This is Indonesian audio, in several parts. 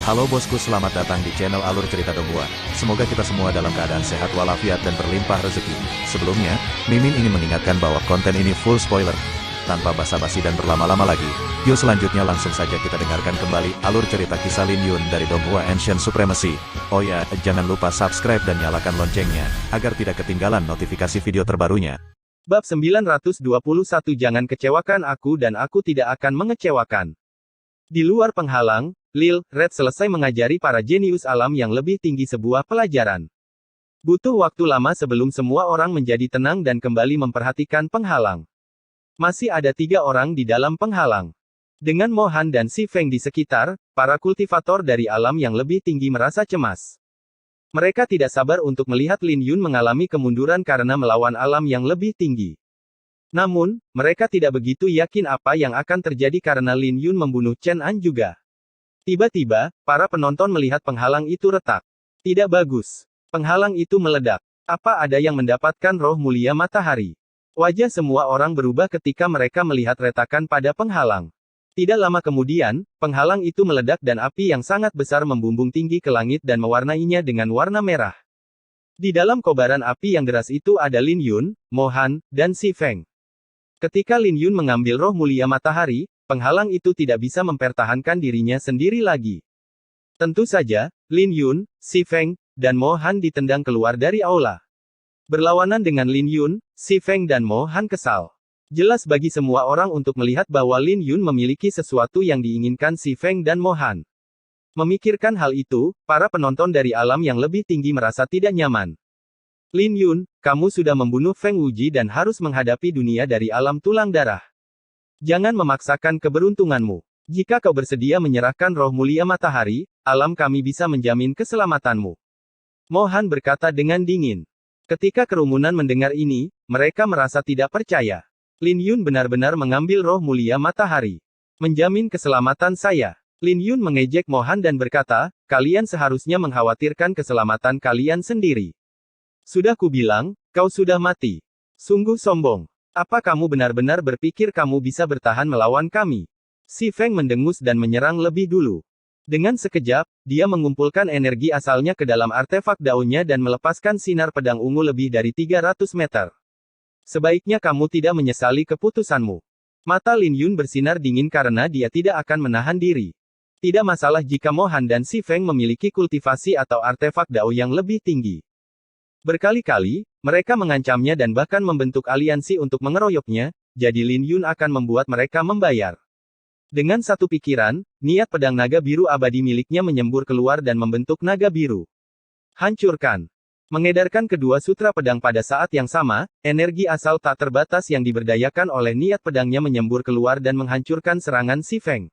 Halo bosku, selamat datang di channel Alur Cerita Donghua. Semoga kita semua dalam keadaan sehat walafiat dan berlimpah rezeki. Sebelumnya, Mimin ingin mengingatkan bahwa konten ini full spoiler. Tanpa basa-basi dan berlama-lama lagi, yuk selanjutnya langsung saja kita dengarkan kembali alur cerita kisah Lin Yun dari Donghua Ancient Supremacy. Oh ya, jangan lupa subscribe dan nyalakan loncengnya, agar tidak ketinggalan notifikasi video terbarunya. Bab 921, jangan kecewakan aku dan aku tidak akan mengecewakan. Di luar penghalang, Lil Red selesai mengajari para jenius alam yang lebih tinggi sebuah pelajaran. Butuh waktu lama sebelum semua orang menjadi tenang dan kembali memperhatikan penghalang. Masih ada 3 orang di dalam penghalang. Dengan Mohan dan Si Feng di sekitar, para kultivator dari alam yang lebih tinggi merasa cemas. Mereka tidak sabar untuk melihat Lin Yun mengalami kemunduran karena melawan alam yang lebih tinggi. Namun, mereka tidak begitu yakin apa yang akan terjadi karena Lin Yun membunuh Chen An juga. Tiba-tiba, para penonton melihat penghalang itu retak. Tidak bagus. Penghalang itu meledak. Apa ada yang mendapatkan roh mulia matahari? Wajah semua orang berubah ketika mereka melihat retakan pada penghalang. Tidak lama kemudian, penghalang itu meledak dan api yang sangat besar membumbung tinggi ke langit dan mewarnainya dengan warna merah. Di dalam kobaran api yang deras itu ada Lin Yun, Mohan, dan Si Feng. Ketika Lin Yun mengambil roh mulia matahari, penghalang itu tidak bisa mempertahankan dirinya sendiri lagi. Tentu saja, Lin Yun, Si Feng, dan Mohan ditendang keluar dari aula. Berlawanan dengan Lin Yun, Si Feng dan Mohan kesal. Jelas bagi semua orang untuk melihat bahwa Lin Yun memiliki sesuatu yang diinginkan Si Feng dan Mohan. Memikirkan hal itu, para penonton dari alam yang lebih tinggi merasa tidak nyaman. Lin Yun, kamu sudah membunuh Feng Wuji dan harus menghadapi dunia dari alam tulang darah. Jangan memaksakan keberuntunganmu. Jika kau bersedia menyerahkan roh mulia matahari, alam kami bisa menjamin keselamatanmu. Mohan berkata dengan dingin. Ketika kerumunan mendengar ini, mereka merasa tidak percaya. Lin Yun benar-benar mengambil roh mulia matahari. Menjamin keselamatan saya. Lin Yun mengejek Mohan dan berkata, kalian seharusnya mengkhawatirkan keselamatan kalian sendiri. Sudah kubilang, kau sudah mati. Sungguh sombong. Apa kamu benar-benar berpikir kamu bisa bertahan melawan kami? Si Feng mendengus dan menyerang lebih dulu. Dengan sekejap, dia mengumpulkan energi asalnya ke dalam artefak daunnya dan melepaskan sinar pedang ungu lebih dari 300 meter. Sebaiknya kamu tidak menyesali keputusanmu. Mata Lin Yun bersinar dingin karena dia tidak akan menahan diri. Tidak masalah jika Mohan dan Si Feng memiliki kultivasi atau artefak dao yang lebih tinggi. Berkali-kali, mereka mengancamnya dan bahkan membentuk aliansi untuk mengeroyoknya, jadi Lin Yun akan membuat mereka membayar. Dengan satu pikiran, niat pedang naga biru abadi miliknya menyembur keluar dan membentuk naga biru. Hancurkan. Mengedarkan kedua sutra pedang pada saat yang sama, energi asal tak terbatas yang diberdayakan oleh niat pedangnya menyembur keluar dan menghancurkan serangan Si Feng.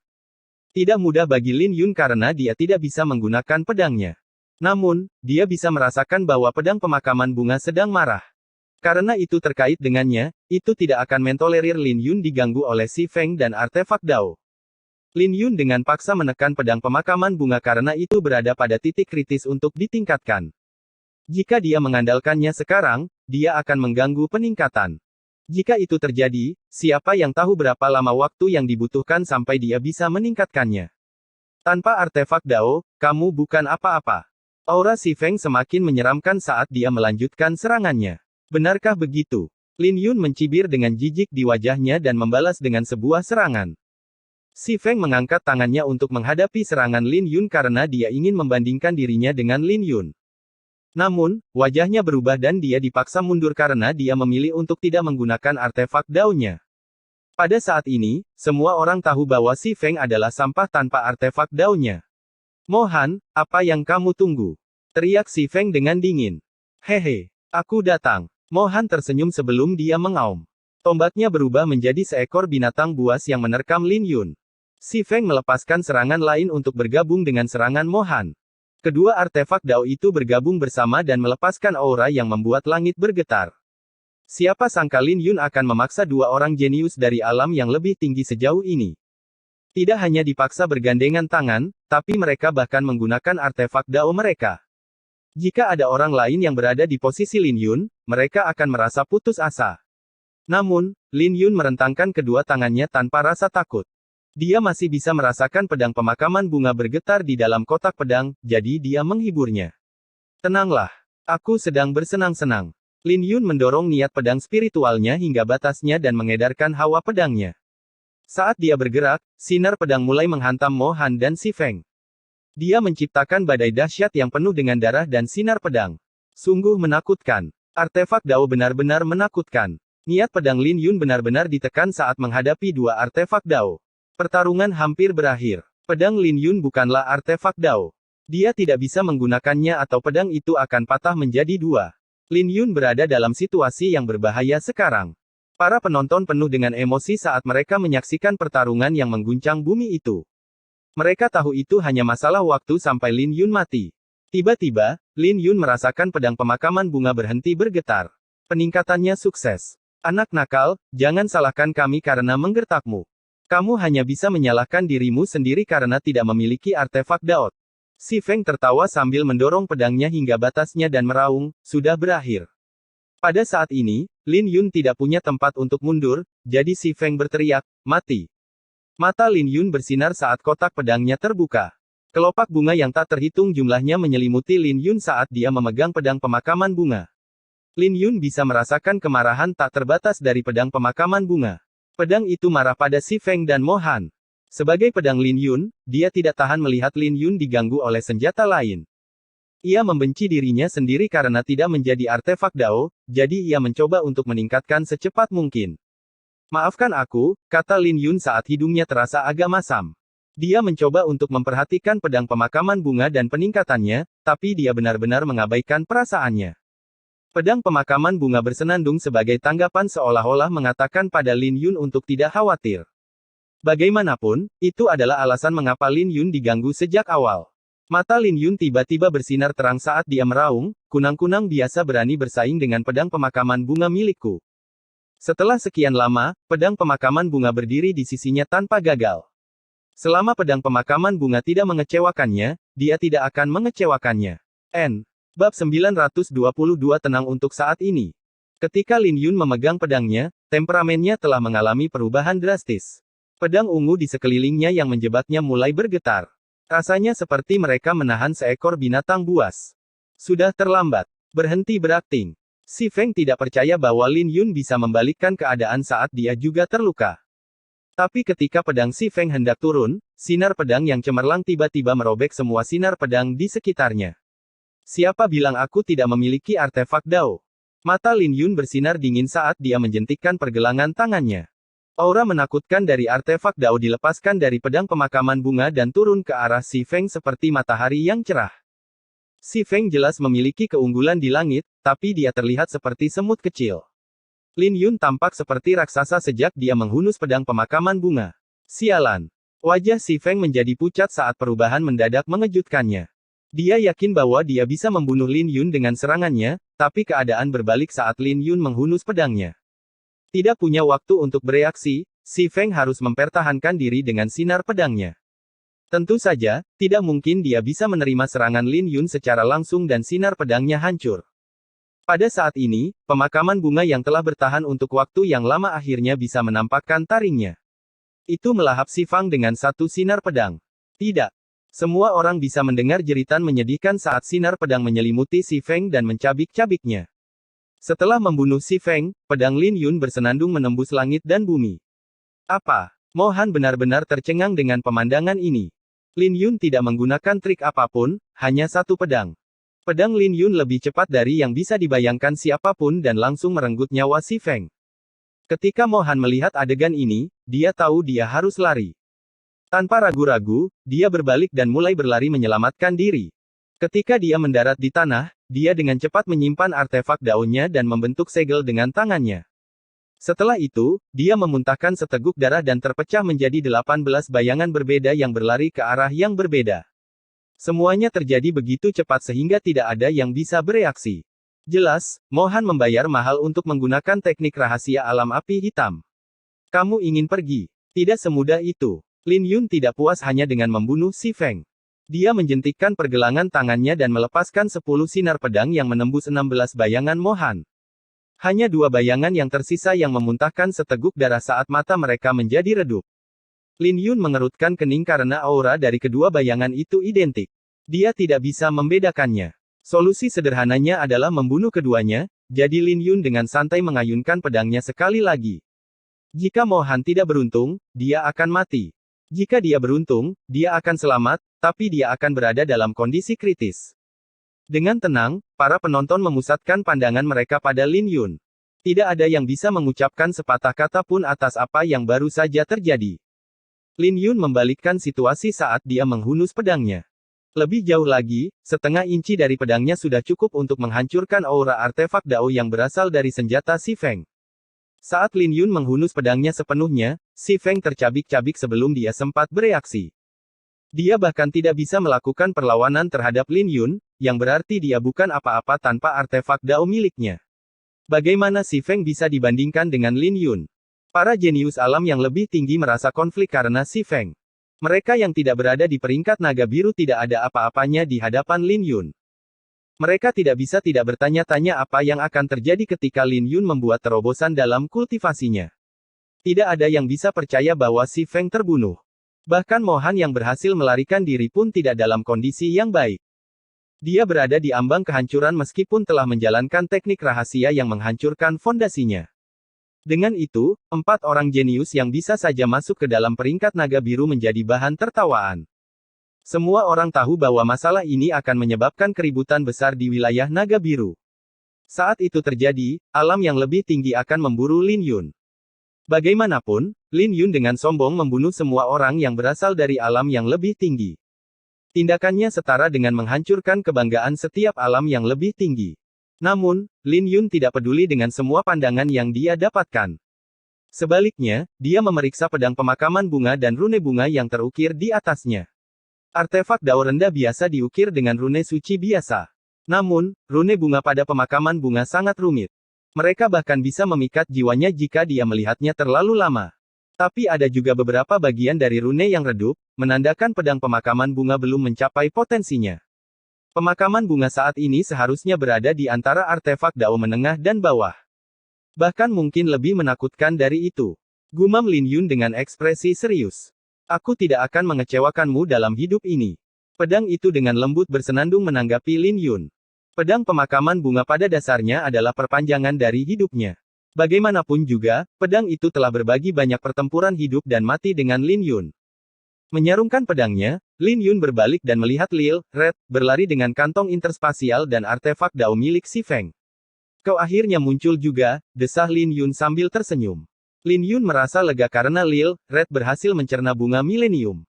Tidak mudah bagi Lin Yun karena dia tidak bisa menggunakan pedangnya. Namun, dia bisa merasakan bahwa pedang pemakaman bunga sedang marah. Karena itu terkait dengannya, itu tidak akan mentolerir Lin Yun diganggu oleh Si Feng dan artefak dao. Lin Yun dengan paksa menekan pedang pemakaman bunga karena itu berada pada titik kritis untuk ditingkatkan. Jika dia mengandalkannya sekarang, dia akan mengganggu peningkatan. Jika itu terjadi, siapa yang tahu berapa lama waktu yang dibutuhkan sampai dia bisa meningkatkannya. Tanpa artefak dao, kamu bukan apa-apa. Aura Si Feng semakin menyeramkan saat dia melanjutkan serangannya. Benarkah begitu? Lin Yun mencibir dengan jijik di wajahnya dan membalas dengan sebuah serangan. Si Feng mengangkat tangannya untuk menghadapi serangan Lin Yun karena dia ingin membandingkan dirinya dengan Lin Yun. Namun, wajahnya berubah dan dia dipaksa mundur karena dia memilih untuk tidak menggunakan artefak daunnya. Pada saat ini, semua orang tahu bahwa Si Feng adalah sampah tanpa artefak daunnya. Mohan, apa yang kamu tunggu? Teriak Si Feng dengan dingin. Hehe, aku datang. Mohan tersenyum sebelum dia mengaum. Tombaknya berubah menjadi seekor binatang buas yang menerkam Lin Yun. Si Feng melepaskan serangan lain untuk bergabung dengan serangan Mohan. Kedua artefak dao itu bergabung bersama dan melepaskan aura yang membuat langit bergetar. Siapa sangka Lin Yun akan memaksa 2 orang jenius dari alam yang lebih tinggi sejauh ini. Tidak hanya dipaksa bergandengan tangan, tapi mereka bahkan menggunakan artefak dao mereka. Jika ada orang lain yang berada di posisi Lin Yun, mereka akan merasa putus asa. Namun, Lin Yun merentangkan kedua tangannya tanpa rasa takut. Dia masih bisa merasakan pedang pemakaman bunga bergetar di dalam kotak pedang, jadi dia menghiburnya. Tenanglah. Aku sedang bersenang-senang. Lin Yun mendorong niat pedang spiritualnya hingga batasnya dan mengedarkan hawa pedangnya. Saat dia bergerak, sinar pedang mulai menghantam Mo Han dan Si Feng. Dia menciptakan badai dahsyat yang penuh dengan darah dan sinar pedang. Sungguh menakutkan. Artefak Dao benar-benar menakutkan. Niat pedang Lin Yun benar-benar ditekan saat menghadapi dua artefak Dao. Pertarungan hampir berakhir. Pedang Lin Yun bukanlah artefak Dao. Dia tidak bisa menggunakannya atau pedang itu akan patah menjadi dua. Lin Yun berada dalam situasi yang berbahaya sekarang. Para penonton penuh dengan emosi saat mereka menyaksikan pertarungan yang mengguncang bumi itu. Mereka tahu itu hanya masalah waktu sampai Lin Yun mati. Tiba-tiba, Lin Yun merasakan pedang pemakaman bunga berhenti bergetar. Peningkatannya sukses. Anak nakal, jangan salahkan kami karena menggertakmu. Kamu hanya bisa menyalahkan dirimu sendiri karena tidak memiliki artefak Daot. Si Feng tertawa sambil mendorong pedangnya hingga batasnya dan meraung, sudah berakhir. Pada saat ini, Lin Yun tidak punya tempat untuk mundur, jadi Si Feng berteriak, mati. Mata Lin Yun bersinar saat kotak pedangnya terbuka. Kelopak bunga yang tak terhitung jumlahnya menyelimuti Lin Yun saat dia memegang pedang pemakaman bunga. Lin Yun bisa merasakan kemarahan tak terbatas dari pedang pemakaman bunga. Pedang itu marah pada Si Feng dan Mo Han. Sebagai pedang Lin Yun, dia tidak tahan melihat Lin Yun diganggu oleh senjata lain. Ia membenci dirinya sendiri karena tidak menjadi artefak Dao, jadi ia mencoba untuk meningkatkan secepat mungkin. Maafkan aku, kata Lin Yun saat hidungnya terasa agak masam. Dia mencoba untuk memperhatikan pedang pemakaman bunga dan peningkatannya, tapi dia benar-benar mengabaikan perasaannya. Pedang pemakaman bunga bersenandung sebagai tanggapan seolah-olah mengatakan pada Lin Yun untuk tidak khawatir. Bagaimanapun, itu adalah alasan mengapa Lin Yun diganggu sejak awal. Mata Lin Yun tiba-tiba bersinar terang saat dia meraung, kunang-kunang biasa berani bersaing dengan pedang pemakaman bunga milikku. Setelah sekian lama, pedang pemakaman bunga berdiri di sisinya tanpa gagal. Selama pedang pemakaman bunga tidak mengecewakannya, dia tidak akan mengecewakannya. Bab 922 tenang untuk saat ini. Ketika Lin Yun memegang pedangnya, temperamennya telah mengalami perubahan drastis. Pedang ungu di sekelilingnya yang menjebaknya mulai bergetar. Rasanya seperti mereka menahan seekor binatang buas. Sudah terlambat. Berhenti berakting. Si Feng tidak percaya bahwa Lin Yun bisa membalikkan keadaan saat dia juga terluka. Tapi ketika pedang Si Feng hendak turun, sinar pedang yang cemerlang tiba-tiba merobek semua sinar pedang di sekitarnya. Siapa bilang aku tidak memiliki artefak Dao? Mata Lin Yun bersinar dingin saat dia menjentikkan pergelangan tangannya. Aura menakutkan dari artefak Dao dilepaskan dari pedang pemakaman bunga dan turun ke arah Si Feng seperti matahari yang cerah. Si Feng jelas memiliki keunggulan di langit, tapi dia terlihat seperti semut kecil. Lin Yun tampak seperti raksasa sejak dia menghunus pedang pemakaman bunga. Sialan. Wajah Si Feng menjadi pucat saat perubahan mendadak mengejutkannya. Dia yakin bahwa dia bisa membunuh Lin Yun dengan serangannya, tapi keadaan berbalik saat Lin Yun menghunus pedangnya. Tidak punya waktu untuk bereaksi, Si Feng harus mempertahankan diri dengan sinar pedangnya. Tentu saja, tidak mungkin dia bisa menerima serangan Lin Yun secara langsung dan sinar pedangnya hancur. Pada saat ini, pemakaman bunga yang telah bertahan untuk waktu yang lama akhirnya bisa menampakkan taringnya. Itu melahap Si Feng dengan satu sinar pedang. Tidak. Semua orang bisa mendengar jeritan menyedihkan saat sinar pedang menyelimuti Si Feng dan mencabik-cabiknya. Setelah membunuh Si Feng, pedang Lin Yun bersenandung menembus langit dan bumi. Apa? Mo Han benar-benar tercengang dengan pemandangan ini. Lin Yun tidak menggunakan trik apapun, hanya satu pedang. Pedang Lin Yun lebih cepat dari yang bisa dibayangkan siapapun dan langsung merenggut nyawa Si Feng. Ketika Mo Han melihat adegan ini, dia tahu dia harus lari. Tanpa ragu-ragu, dia berbalik dan mulai berlari menyelamatkan diri. Ketika dia mendarat di tanah, dia dengan cepat menyimpan artefak daunnya dan membentuk segel dengan tangannya. Setelah itu, dia memuntahkan seteguk darah dan terpecah menjadi 18 bayangan berbeda yang berlari ke arah yang berbeda. Semuanya terjadi begitu cepat sehingga tidak ada yang bisa bereaksi. Jelas, Mo Han membayar mahal untuk menggunakan teknik rahasia alam api hitam. Kamu ingin pergi? Tidak semudah itu. Lin Yun tidak puas hanya dengan membunuh Si Feng. Dia menjentikkan pergelangan tangannya dan melepaskan 10 sinar pedang yang menembus 16 bayangan Mo Han. Hanya 2 bayangan yang tersisa yang memuntahkan seteguk darah saat mata mereka menjadi redup. Lin Yun mengerutkan kening karena aura dari kedua bayangan itu identik. Dia tidak bisa membedakannya. Solusi sederhananya adalah membunuh keduanya, jadi Lin Yun dengan santai mengayunkan pedangnya sekali lagi. Jika Mo Han tidak beruntung, dia akan mati. Jika dia beruntung, dia akan selamat, tapi dia akan berada dalam kondisi kritis. Dengan tenang, para penonton memusatkan pandangan mereka pada Lin Yun. Tidak ada yang bisa mengucapkan sepatah kata pun atas apa yang baru saja terjadi. Lin Yun membalikkan situasi saat dia menghunus pedangnya. Lebih jauh lagi, setengah inci dari pedangnya sudah cukup untuk menghancurkan aura artefak Dao yang berasal dari senjata Si Feng. Saat Lin Yun menghunus pedangnya sepenuhnya, Si Feng tercabik-cabik sebelum dia sempat bereaksi. Dia bahkan tidak bisa melakukan perlawanan terhadap Lin Yun, yang berarti dia bukan apa-apa tanpa artefak Dao miliknya. Bagaimana Si Feng bisa dibandingkan dengan Lin Yun? Para jenius alam yang lebih tinggi merasa konflik karena Si Feng. Mereka yang tidak berada di peringkat naga biru tidak ada apa-apanya di hadapan Lin Yun. Mereka tidak bisa tidak bertanya-tanya apa yang akan terjadi ketika Lin Yun membuat terobosan dalam kultivasinya. Tidak ada yang bisa percaya bahwa Si Feng terbunuh. Bahkan Mo Han yang berhasil melarikan diri pun tidak dalam kondisi yang baik. Dia berada di ambang kehancuran meskipun telah menjalankan teknik rahasia yang menghancurkan fondasinya. Dengan itu, 4 orang jenius yang bisa saja masuk ke dalam peringkat naga biru menjadi bahan tertawaan. Semua orang tahu bahwa masalah ini akan menyebabkan keributan besar di wilayah naga biru. Saat itu terjadi, alam yang lebih tinggi akan memburu Lin Yun. Bagaimanapun, Lin Yun dengan sombong membunuh semua orang yang berasal dari alam yang lebih tinggi. Tindakannya setara dengan menghancurkan kebanggaan setiap alam yang lebih tinggi. Namun, Lin Yun tidak peduli dengan semua pandangan yang dia dapatkan. Sebaliknya, dia memeriksa pedang pemakaman bunga dan rune bunga yang terukir di atasnya. Artefak Dao rendah biasa diukir dengan rune suci biasa. Namun, rune bunga pada pemakaman bunga sangat rumit. Mereka bahkan bisa memikat jiwanya jika dia melihatnya terlalu lama. Tapi ada juga beberapa bagian dari rune yang redup, menandakan pedang pemakaman bunga belum mencapai potensinya. Pemakaman bunga saat ini seharusnya berada di antara artefak Dao menengah dan bawah. Bahkan mungkin lebih menakutkan dari itu. Gumam Lin Yun dengan ekspresi serius. Aku tidak akan mengecewakanmu dalam hidup ini. Pedang itu dengan lembut bersenandung menanggapi Lin Yun. Pedang pemakaman bunga pada dasarnya adalah perpanjangan dari hidupnya. Bagaimanapun juga, pedang itu telah berbagi banyak pertempuran hidup dan mati dengan Lin Yun. Menyarungkan pedangnya, Lin Yun berbalik dan melihat Lil, Red, berlari dengan kantong interspasial dan artefak Dao milik Si Feng. Kau akhirnya muncul juga, desah Lin Yun sambil tersenyum. Lin Yun merasa lega karena Lil, Red berhasil mencerna bunga milenium.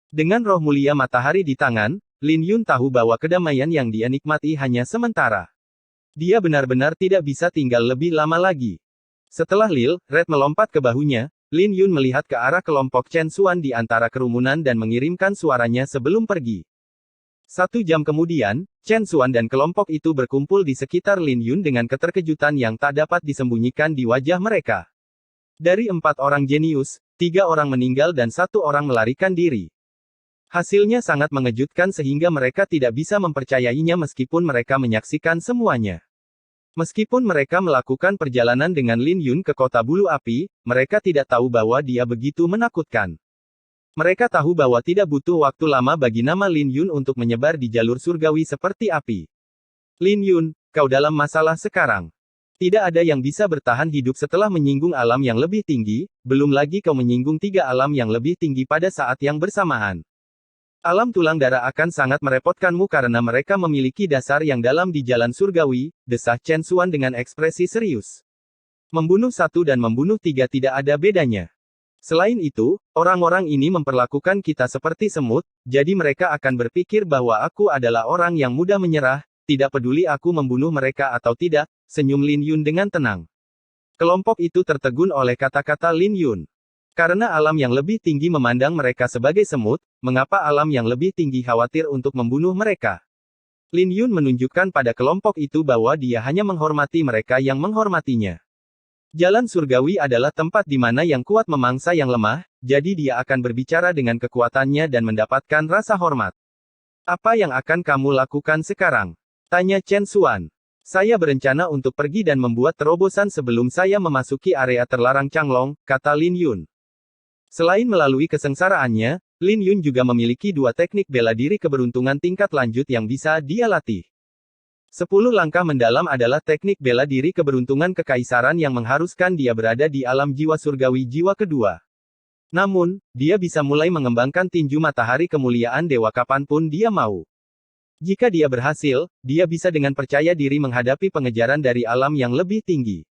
Dengan roh mulia matahari di tangan, Lin Yun tahu bahwa kedamaian yang dia nikmati hanya sementara. Dia benar-benar tidak bisa tinggal lebih lama lagi. Setelah Lil, Red melompat ke bahunya, Lin Yun melihat ke arah kelompok Chen Xuan di antara kerumunan dan mengirimkan suaranya sebelum pergi. 1 jam kemudian, Chen Xuan dan kelompok itu berkumpul di sekitar Lin Yun dengan keterkejutan yang tak dapat disembunyikan di wajah mereka. Dari 4 orang jenius, 3 orang meninggal dan 1 orang melarikan diri. Hasilnya sangat mengejutkan sehingga mereka tidak bisa mempercayainya meskipun mereka menyaksikan semuanya. Meskipun mereka melakukan perjalanan dengan Lin Yun ke kota bulu api, mereka tidak tahu bahwa dia begitu menakutkan. Mereka tahu bahwa tidak butuh waktu lama bagi nama Lin Yun untuk menyebar di jalur surgawi seperti api. Lin Yun, kau dalam masalah sekarang. Tidak ada yang bisa bertahan hidup setelah menyinggung alam yang lebih tinggi, belum lagi kau menyinggung 3 alam yang lebih tinggi pada saat yang bersamaan. Alam tulang darah akan sangat merepotkanmu karena mereka memiliki dasar yang dalam di jalan surgawi, desah Chen Xuan dengan ekspresi serius. Membunuh 1 dan membunuh 3 tidak ada bedanya. Selain itu, orang-orang ini memperlakukan kita seperti semut, jadi mereka akan berpikir bahwa aku adalah orang yang mudah menyerah, tidak peduli aku membunuh mereka atau tidak, senyum Lin Yun dengan tenang. Kelompok itu tertegun oleh kata-kata Lin Yun. Karena alam yang lebih tinggi memandang mereka sebagai semut, mengapa alam yang lebih tinggi khawatir untuk membunuh mereka? Lin Yun menunjukkan pada kelompok itu bahwa dia hanya menghormati mereka yang menghormatinya. Jalan surgawi adalah tempat di mana yang kuat memangsa yang lemah, jadi dia akan berbicara dengan kekuatannya dan mendapatkan rasa hormat. Apa yang akan kamu lakukan sekarang? Tanya Chen Xuan. Saya berencana untuk pergi dan membuat terobosan sebelum saya memasuki area terlarang Changlong, kata Lin Yun. Selain melalui kesengsaraannya, Lin Yun juga memiliki dua teknik bela diri keberuntungan tingkat lanjut yang bisa dia latih. 10 langkah mendalam adalah teknik bela diri keberuntungan kekaisaran yang mengharuskan dia berada di alam jiwa surgawi jiwa kedua. Namun, dia bisa mulai mengembangkan tinju matahari kemuliaan dewa kapanpun dia mau. Jika dia berhasil, dia bisa dengan percaya diri menghadapi pengejaran dari alam yang lebih tinggi.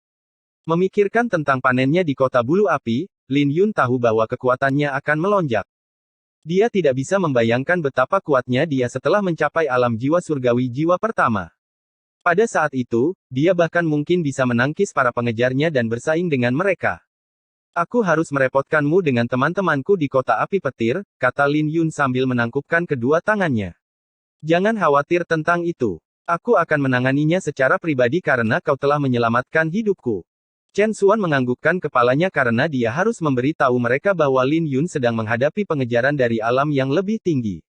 Memikirkan tentang panennya di kota bulu api, Lin Yun tahu bahwa kekuatannya akan melonjak. Dia tidak bisa membayangkan betapa kuatnya dia setelah mencapai alam jiwa surgawi jiwa pertama. Pada saat itu, dia bahkan mungkin bisa menangkis para pengejarnya dan bersaing dengan mereka. Aku harus merepotkanmu dengan teman-temanku di kota api petir, kata Lin Yun sambil menangkupkan kedua tangannya. Jangan khawatir tentang itu. Aku akan menanganinya secara pribadi karena kau telah menyelamatkan hidupku. Chen Xuan menganggukkan kepalanya karena dia harus memberi tahu mereka bahwa Lin Yun sedang menghadapi pengejaran dari alam yang lebih tinggi.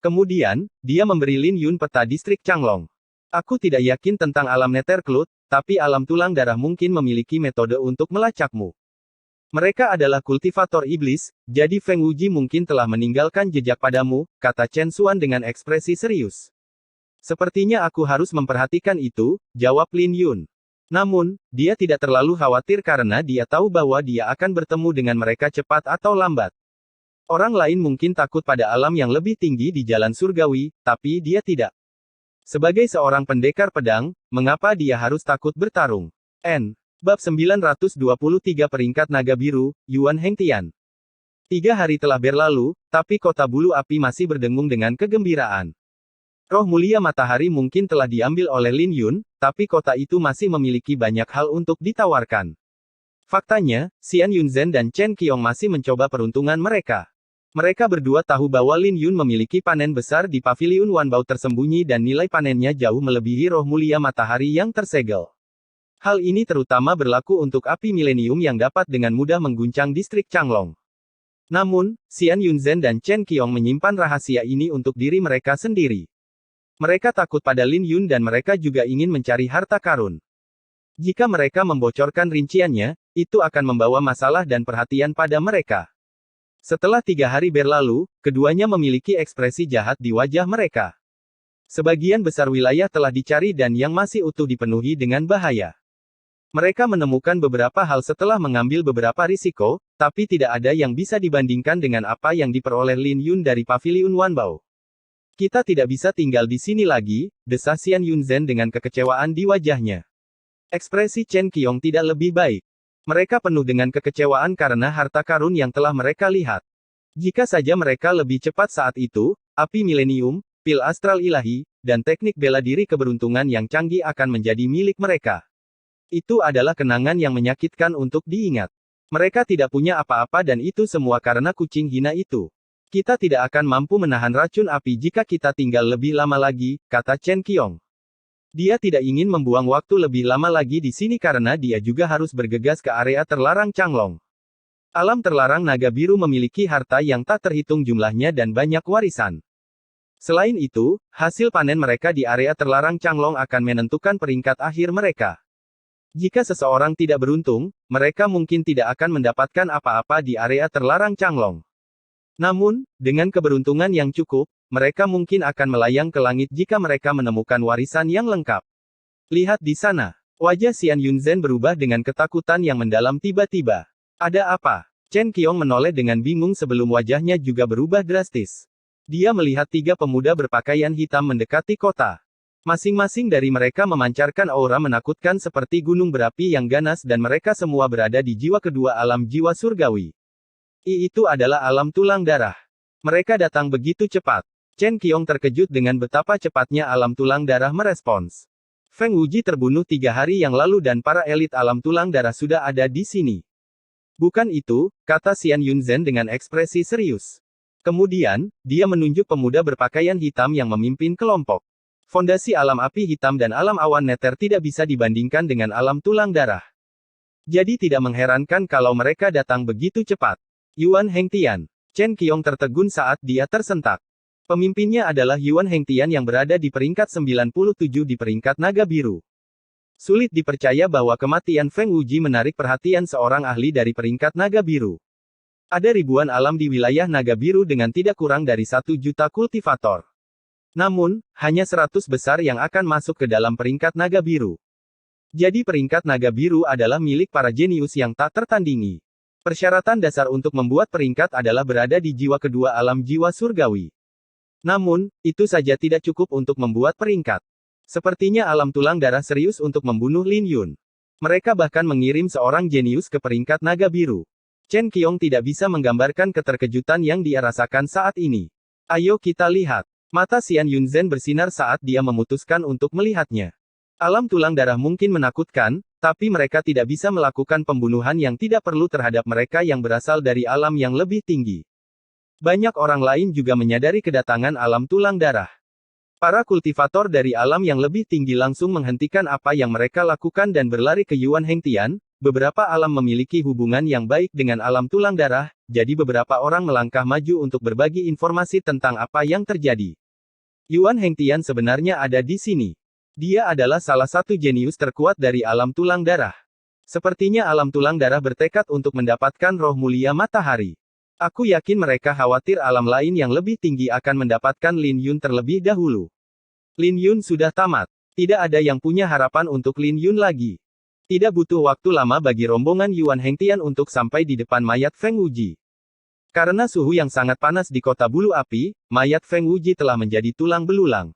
Kemudian, dia memberi Lin Yun peta distrik Changlong. Aku tidak yakin tentang alam Nethercloud, tapi alam tulang darah mungkin memiliki metode untuk melacakmu. Mereka adalah kultivator iblis, jadi Feng Wuji mungkin telah meninggalkan jejak padamu, kata Chen Xuan dengan ekspresi serius. Sepertinya aku harus memperhatikan itu, jawab Lin Yun. Namun, dia tidak terlalu khawatir karena dia tahu bahwa dia akan bertemu dengan mereka cepat atau lambat. Orang lain mungkin takut pada alam yang lebih tinggi di jalan surgawi, tapi dia tidak. Sebagai seorang pendekar pedang, mengapa dia harus takut bertarung? Bab 923 Peringkat Naga Biru, Yuan Hengtian. 3 hari telah berlalu, tapi kota bulu api masih berdengung dengan kegembiraan. Roh mulia matahari mungkin telah diambil oleh Lin Yun, tapi kota itu masih memiliki banyak hal untuk ditawarkan. Faktanya, Xian Yunzhen dan Chen Qiong masih mencoba peruntungan mereka. Mereka berdua tahu bahwa Lin Yun memiliki panen besar di Paviliun Wanbao tersembunyi dan nilai panennya jauh melebihi roh mulia matahari yang tersegel. Hal ini terutama berlaku untuk api milenium yang dapat dengan mudah mengguncang distrik Changlong. Namun, Xian Yunzhen dan Chen Qiong menyimpan rahasia ini untuk diri mereka sendiri. Mereka takut pada Lin Yun dan mereka juga ingin mencari harta karun. Jika mereka membocorkan rinciannya, itu akan membawa masalah dan perhatian pada mereka. Setelah 3 hari berlalu, keduanya memiliki ekspresi jahat di wajah mereka. Sebagian besar wilayah telah dicari dan yang masih utuh dipenuhi dengan bahaya. Mereka menemukan beberapa hal setelah mengambil beberapa risiko, tapi tidak ada yang bisa dibandingkan dengan apa yang diperoleh Lin Yun dari Paviliun Wanbao. Kita tidak bisa tinggal di sini lagi, desah Xian Yunzhen dengan kekecewaan di wajahnya. Ekspresi Chen Qiong tidak lebih baik. Mereka penuh dengan kekecewaan karena harta karun yang telah mereka lihat. Jika saja mereka lebih cepat saat itu, api milenium, pil astral ilahi, dan teknik bela diri keberuntungan yang canggih akan menjadi milik mereka. Itu adalah kenangan yang menyakitkan untuk diingat. Mereka tidak punya apa-apa dan itu semua karena kucing hina itu. Kita tidak akan mampu menahan racun api jika kita tinggal lebih lama lagi, kata Chen Qiong. Dia tidak ingin membuang waktu lebih lama lagi di sini karena dia juga harus bergegas ke area terlarang Changlong. Alam terlarang naga biru memiliki harta yang tak terhitung jumlahnya dan banyak warisan. Selain itu, hasil panen mereka di area terlarang Changlong akan menentukan peringkat akhir mereka. Jika seseorang tidak beruntung, mereka mungkin tidak akan mendapatkan apa-apa di area terlarang Changlong. Namun, dengan keberuntungan yang cukup, mereka mungkin akan melayang ke langit jika mereka menemukan warisan yang lengkap. Lihat di sana. Wajah Xian Yunzhen berubah dengan ketakutan yang mendalam tiba-tiba. Ada apa? Chen Qiong menoleh dengan bingung sebelum wajahnya juga berubah drastis. Dia melihat 3 pemuda berpakaian hitam mendekati kota. Masing-masing dari mereka memancarkan aura menakutkan seperti gunung berapi yang ganas dan mereka semua berada di jiwa kedua alam jiwa surgawi. Itu adalah alam tulang darah. Mereka datang begitu cepat. Chen Qiong terkejut dengan betapa cepatnya alam tulang darah merespons. Feng Wuji terbunuh 3 hari yang lalu dan para elit alam tulang darah sudah ada di sini. Bukan itu, kata Xian Yunzhen dengan ekspresi serius. Kemudian, dia menunjuk pemuda berpakaian hitam yang memimpin kelompok. Fondasi alam api hitam dan alam awan neter tidak bisa dibandingkan dengan alam tulang darah. Jadi tidak mengherankan kalau mereka datang begitu cepat. Yuan Hengtian. Chen Qiong tertegun saat dia tersentak. Pemimpinnya adalah Yuan Hengtian yang berada di peringkat 97 di peringkat naga biru. Sulit dipercaya bahwa kematian Feng Wuji menarik perhatian seorang ahli dari peringkat naga biru. Ada ribuan alam di wilayah naga biru dengan tidak kurang dari 1 juta kultivator. Namun, hanya 100 besar yang akan masuk ke dalam peringkat naga biru. Jadi peringkat naga biru adalah milik para jenius yang tak tertandingi. Persyaratan dasar untuk membuat peringkat adalah berada di jiwa kedua alam jiwa surgawi. Namun, itu saja tidak cukup untuk membuat peringkat. Sepertinya alam tulang darah serius untuk membunuh Lin Yun. Mereka bahkan mengirim seorang jenius ke peringkat naga biru. Chen Qiong tidak bisa menggambarkan keterkejutan yang dia rasakan saat ini. Ayo kita lihat. Mata Xian Yunzhen bersinar saat dia memutuskan untuk melihatnya. Alam tulang darah mungkin menakutkan, tapi mereka tidak bisa melakukan pembunuhan yang tidak perlu terhadap mereka yang berasal dari alam yang lebih tinggi. Banyak orang lain juga menyadari kedatangan alam tulang darah. Para kultivator dari alam yang lebih tinggi langsung menghentikan apa yang mereka lakukan dan berlari ke Yuan Hengtian. Beberapa alam memiliki hubungan yang baik dengan alam tulang darah, jadi beberapa orang melangkah maju untuk berbagi informasi tentang apa yang terjadi. Yuan Hengtian sebenarnya ada di sini. Dia adalah salah satu jenius terkuat dari alam tulang darah. Sepertinya alam tulang darah bertekad untuk mendapatkan roh mulia matahari. Aku yakin mereka khawatir alam lain yang lebih tinggi akan mendapatkan Lin Yun terlebih dahulu. Lin Yun sudah tamat. Tidak ada yang punya harapan untuk Lin Yun lagi. Tidak butuh waktu lama bagi rombongan Yuan Hengtian untuk sampai di depan mayat Feng Wuji. Karena suhu yang sangat panas di kota bulu api, mayat Feng Wuji telah menjadi tulang belulang.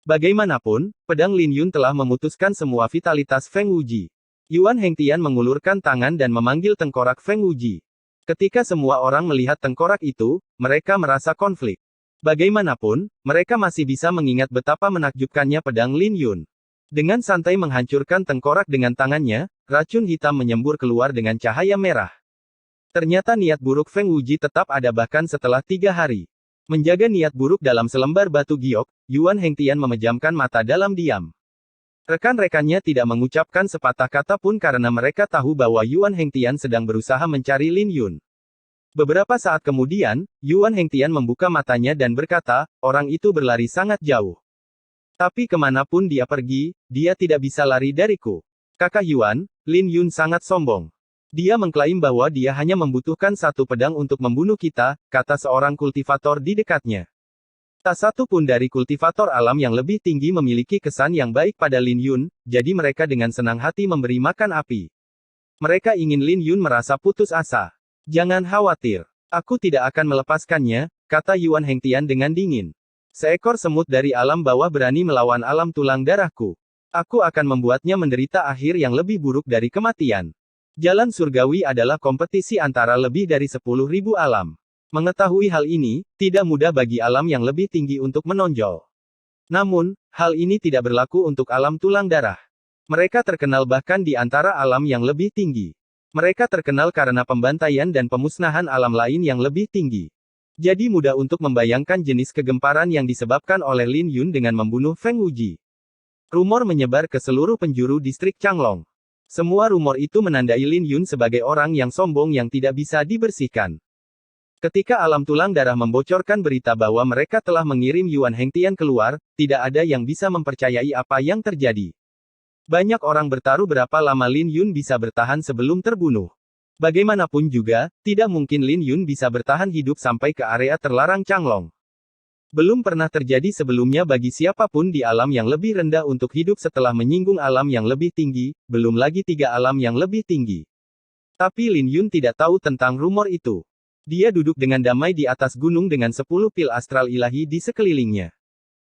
Bagaimanapun, pedang Lin Yun telah memutuskan semua vitalitas Feng Wuji. Yuan Hengtian mengulurkan tangan dan memanggil tengkorak Feng Wuji. Ketika semua orang melihat tengkorak itu, mereka merasa konflik. Bagaimanapun, mereka masih bisa mengingat betapa menakjubkannya pedang Lin Yun. Dengan santai menghancurkan tengkorak dengan tangannya, racun hitam menyembur keluar dengan cahaya merah. Ternyata niat buruk Feng Wuji tetap ada bahkan setelah 3 hari. Menjaga niat buruk dalam selembar batu giok, Yuan Hengtian memejamkan mata dalam diam. Rekan-rekannya tidak mengucapkan sepatah kata pun karena mereka tahu bahwa Yuan Hengtian sedang berusaha mencari Lin Yun. Beberapa saat kemudian, Yuan Hengtian membuka matanya dan berkata, orang itu berlari sangat jauh. Tapi kemanapun dia pergi, dia tidak bisa lari dariku. Kakak Yuan, Lin Yun sangat sombong. Dia mengklaim bahwa dia hanya membutuhkan 1 pedang untuk membunuh kita, kata seorang kultivator di dekatnya. Tak satu pun dari kultivator alam yang lebih tinggi memiliki kesan yang baik pada Lin Yun, jadi mereka dengan senang hati memberi makan api. Mereka ingin Lin Yun merasa putus asa. Jangan khawatir. Aku tidak akan melepaskannya, kata Yuan Hengtian dengan dingin. Seekor semut dari alam bawah berani melawan alam tulang darahku. Aku akan membuatnya menderita akhir yang lebih buruk dari kematian. Jalan surgawi adalah kompetisi antara lebih dari 10.000 alam. Mengetahui hal ini, tidak mudah bagi alam yang lebih tinggi untuk menonjol. Namun, hal ini tidak berlaku untuk alam tulang darah. Mereka terkenal bahkan di antara alam yang lebih tinggi. Mereka terkenal karena pembantaian dan pemusnahan alam lain yang lebih tinggi. Jadi mudah untuk membayangkan jenis kegemparan yang disebabkan oleh Lin Yun dengan membunuh Feng Wuji. Rumor menyebar ke seluruh penjuru distrik Changlong. Semua rumor itu menandai Lin Yun sebagai orang yang sombong yang tidak bisa dibersihkan. Ketika alam tulang darah membocorkan berita bahwa mereka telah mengirim Yuan Hengtian keluar, tidak ada yang bisa mempercayai apa yang terjadi. Banyak orang bertaruh berapa lama Lin Yun bisa bertahan sebelum terbunuh. Bagaimanapun juga, tidak mungkin Lin Yun bisa bertahan hidup sampai ke area terlarang Changlong. Belum pernah terjadi sebelumnya bagi siapapun di alam yang lebih rendah untuk hidup setelah menyinggung alam yang lebih tinggi, belum lagi 3 alam yang lebih tinggi. Tapi Lin Yun tidak tahu tentang rumor itu. Dia duduk dengan damai di atas gunung dengan 10 pil astral ilahi di sekelilingnya.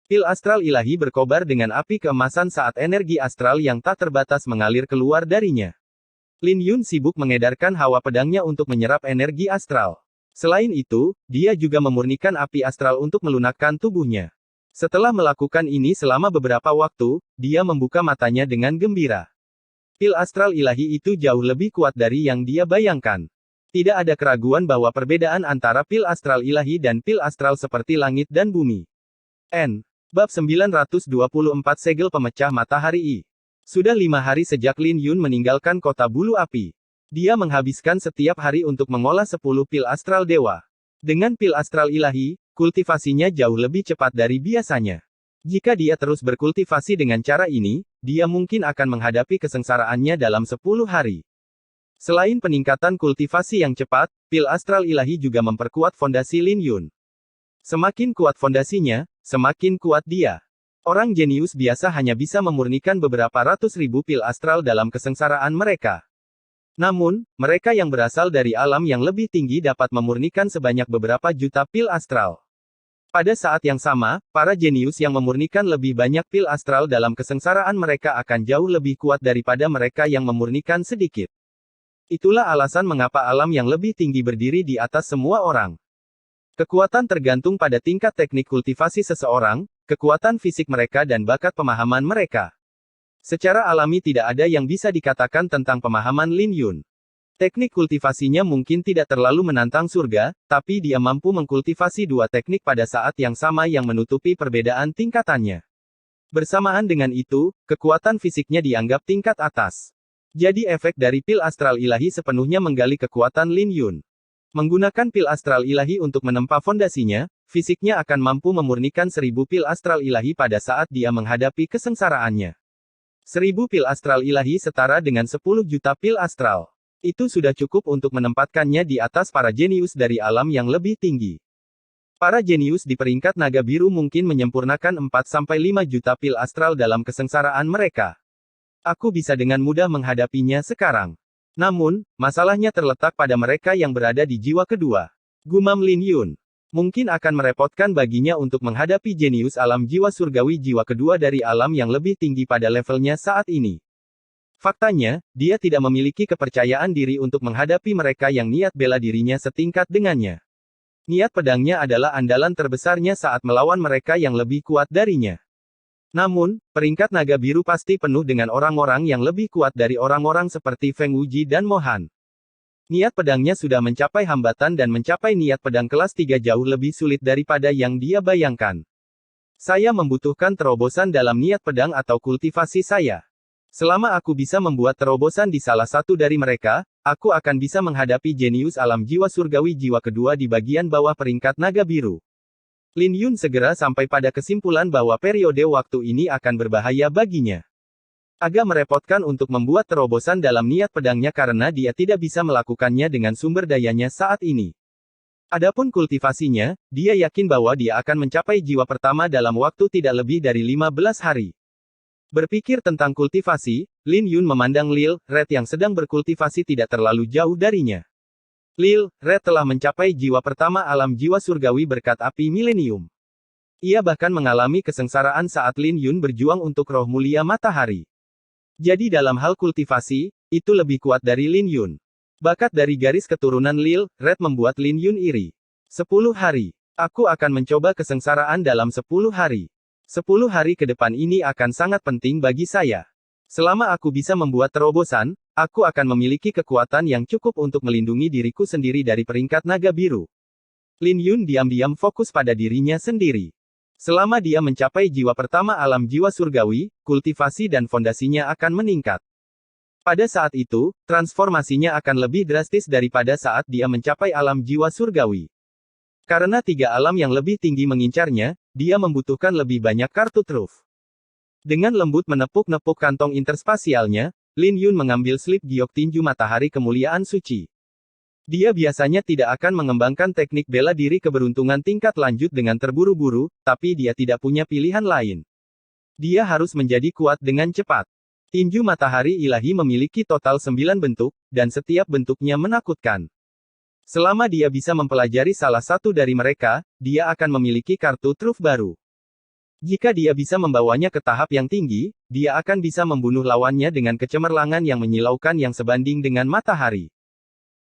Pil astral ilahi berkobar dengan api keemasan saat energi astral yang tak terbatas mengalir keluar darinya. Lin Yun sibuk mengedarkan hawa pedangnya untuk menyerap energi astral. Selain itu, dia juga memurnikan api astral untuk melunakkan tubuhnya. Setelah melakukan ini selama beberapa waktu, dia membuka matanya dengan gembira. Pil astral ilahi itu jauh lebih kuat dari yang dia bayangkan. Tidak ada keraguan bahwa perbedaan antara pil astral ilahi dan pil astral seperti langit dan bumi. Bab 924 Segel Pemecah Matahari I. Sudah 5 hari sejak Lin Yun meninggalkan kota bulu api. Dia menghabiskan setiap hari untuk mengolah 10 pil astral dewa. Dengan pil astral ilahi, kultivasinya jauh lebih cepat dari biasanya. Jika dia terus berkultivasi dengan cara ini, dia mungkin akan menghadapi kesengsaraannya dalam 10 hari. Selain peningkatan kultivasi yang cepat, pil astral ilahi juga memperkuat fondasi Lin Yun. Semakin kuat fondasinya, semakin kuat dia. Orang jenius biasa hanya bisa memurnikan beberapa ratus ribu pil astral dalam kesengsaraan mereka. Namun, mereka yang berasal dari alam yang lebih tinggi dapat memurnikan sebanyak beberapa juta pil astral. Pada saat yang sama, para jenius yang memurnikan lebih banyak pil astral dalam kesengsaraan mereka akan jauh lebih kuat daripada mereka yang memurnikan sedikit. Itulah alasan mengapa alam yang lebih tinggi berdiri di atas semua orang. Kekuatan tergantung pada tingkat teknik kultivasi seseorang, kekuatan fisik mereka dan bakat pemahaman mereka. Secara alami tidak ada yang bisa dikatakan tentang pemahaman Lin Yun. Teknik kultivasinya mungkin tidak terlalu menantang surga, tapi dia mampu mengkultivasi dua teknik pada saat yang sama yang menutupi perbedaan tingkatannya. Bersamaan dengan itu, kekuatan fisiknya dianggap tingkat atas. Jadi efek dari pil astral ilahi sepenuhnya menggali kekuatan Lin Yun. Menggunakan pil astral ilahi untuk menempa fondasinya, fisiknya akan mampu memurnikan 1000 pil astral ilahi pada saat dia menghadapi kesengsaraannya. 1000 pil astral ilahi setara dengan 10 juta pil astral. Itu sudah cukup untuk menempatkannya di atas para jenius dari alam yang lebih tinggi. Para jenius di peringkat naga biru mungkin menyempurnakan 4-5 juta pil astral dalam kesengsaraan mereka. Aku bisa dengan mudah menghadapinya sekarang. Namun, masalahnya terletak pada mereka yang berada di jiwa kedua. Gumam Lin Yun. Mungkin akan merepotkan baginya untuk menghadapi jenius alam jiwa surgawi jiwa kedua dari alam yang lebih tinggi pada levelnya saat ini. Faktanya, dia tidak memiliki kepercayaan diri untuk menghadapi mereka yang niat bela dirinya setingkat dengannya. Niat pedangnya adalah andalan terbesarnya saat melawan mereka yang lebih kuat darinya. Namun, peringkat naga biru pasti penuh dengan orang-orang yang lebih kuat dari orang-orang seperti Feng Wuji dan Mohan. Niat pedangnya sudah mencapai hambatan dan mencapai niat pedang kelas 3 jauh lebih sulit daripada yang dia bayangkan. Saya membutuhkan terobosan dalam niat pedang atau kultivasi saya. Selama aku bisa membuat terobosan di salah satu dari mereka, aku akan bisa menghadapi jenius alam jiwa surgawi jiwa kedua di bagian bawah peringkat naga biru. Lin Yun segera sampai pada kesimpulan bahwa periode waktu ini akan berbahaya baginya. Agak merepotkan untuk membuat terobosan dalam niat pedangnya karena dia tidak bisa melakukannya dengan sumber dayanya saat ini. Adapun kultivasinya, dia yakin bahwa dia akan mencapai jiwa pertama dalam waktu tidak lebih dari 15 hari. Berpikir tentang kultivasi, Lin Yun memandang Lil Red yang sedang berkultivasi tidak terlalu jauh darinya. Lil Red telah mencapai jiwa pertama alam jiwa surgawi berkat api milenium. Ia bahkan mengalami kesengsaraan saat Lin Yun berjuang untuk roh mulia matahari. Jadi dalam hal kultivasi, itu lebih kuat dari Lin Yun. Bakat dari garis keturunan Lil Red membuat Lin Yun iri. 10 hari. Aku akan mencoba kesengsaraan dalam 10 hari. 10 hari ke depan ini akan sangat penting bagi saya. Selama aku bisa membuat terobosan, aku akan memiliki kekuatan yang cukup untuk melindungi diriku sendiri dari peringkat naga biru. Lin Yun diam-diam fokus pada dirinya sendiri. Selama dia mencapai jiwa pertama alam jiwa surgawi, kultivasi dan fondasinya akan meningkat. Pada saat itu, transformasinya akan lebih drastis daripada saat dia mencapai alam jiwa surgawi. Karena 3 alam yang lebih tinggi mengincarnya, dia membutuhkan lebih banyak kartu truf. Dengan lembut menepuk-nepuk kantong interspasialnya, Lin Yun mengambil slip giok tinju matahari kemuliaan suci. Dia biasanya tidak akan mengembangkan teknik bela diri keberuntungan tingkat lanjut dengan terburu-buru, tapi dia tidak punya pilihan lain. Dia harus menjadi kuat dengan cepat. Tinju matahari ilahi memiliki total 9 bentuk, dan setiap bentuknya menakutkan. Selama dia bisa mempelajari salah satu dari mereka, dia akan memiliki kartu truf baru. Jika dia bisa membawanya ke tahap yang tinggi, dia akan bisa membunuh lawannya dengan kecemerlangan yang menyilaukan yang sebanding dengan matahari.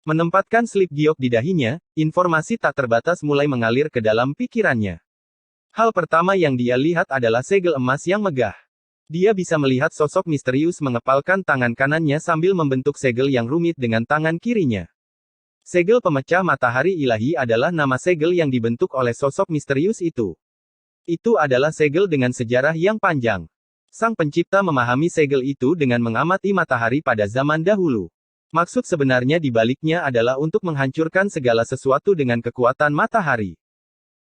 Menempatkan slip giok di dahinya, informasi tak terbatas mulai mengalir ke dalam pikirannya. Hal pertama yang dia lihat adalah segel emas yang megah. Dia bisa melihat sosok misterius mengepalkan tangan kanannya sambil membentuk segel yang rumit dengan tangan kirinya. Segel pemecah matahari ilahi adalah nama segel yang dibentuk oleh sosok misterius itu. Itu adalah segel dengan sejarah yang panjang. Sang pencipta memahami segel itu dengan mengamati matahari pada zaman dahulu. Maksud sebenarnya di baliknya adalah untuk menghancurkan segala sesuatu dengan kekuatan matahari.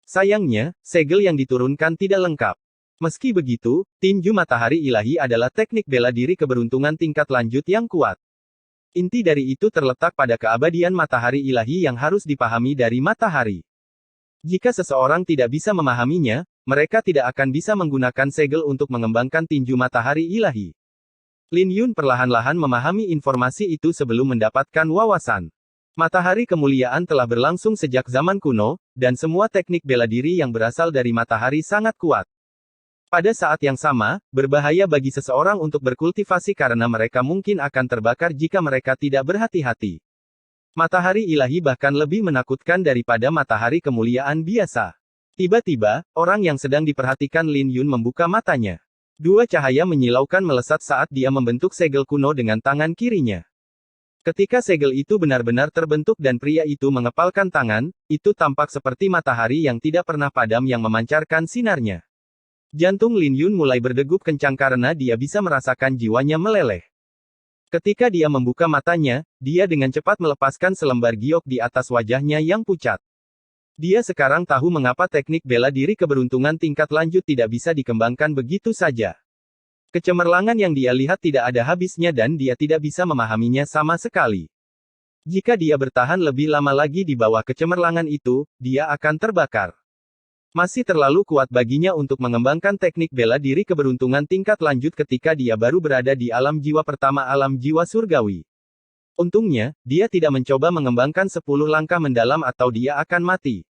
Sayangnya, segel yang diturunkan tidak lengkap. Meski begitu, tinju matahari ilahi adalah teknik bela diri keberuntungan tingkat lanjut yang kuat. Inti dari itu terletak pada keabadian matahari ilahi yang harus dipahami dari matahari. Jika seseorang tidak bisa memahaminya, mereka tidak akan bisa menggunakan segel untuk mengembangkan tinju matahari ilahi. Lin Yun perlahan-lahan memahami informasi itu sebelum mendapatkan wawasan. Matahari kemuliaan telah berlangsung sejak zaman kuno, dan semua teknik bela diri yang berasal dari matahari sangat kuat. Pada saat yang sama, berbahaya bagi seseorang untuk berkultivasi karena mereka mungkin akan terbakar jika mereka tidak berhati-hati. Matahari ilahi bahkan lebih menakutkan daripada matahari kemuliaan biasa. Tiba-tiba, orang yang sedang diperhatikan Lin Yun membuka matanya. Dua cahaya menyilaukan melesat saat dia membentuk segel kuno dengan tangan kirinya. Ketika segel itu benar-benar terbentuk dan pria itu mengepalkan tangan, itu tampak seperti matahari yang tidak pernah padam yang memancarkan sinarnya. Jantung Lin Yun mulai berdegup kencang karena dia bisa merasakan jiwanya meleleh. Ketika dia membuka matanya, dia dengan cepat melepaskan selembar giok di atas wajahnya yang pucat. Dia sekarang tahu mengapa teknik bela diri keberuntungan tingkat lanjut tidak bisa dikembangkan begitu saja. Kecemerlangan yang dia lihat tidak ada habisnya dan dia tidak bisa memahaminya sama sekali. Jika dia bertahan lebih lama lagi di bawah kecemerlangan itu, dia akan terbakar. Masih terlalu kuat baginya untuk mengembangkan teknik bela diri keberuntungan tingkat lanjut ketika dia baru berada di alam jiwa pertama alam jiwa surgawi. Untungnya, dia tidak mencoba mengembangkan 10 langkah mendalam atau dia akan mati.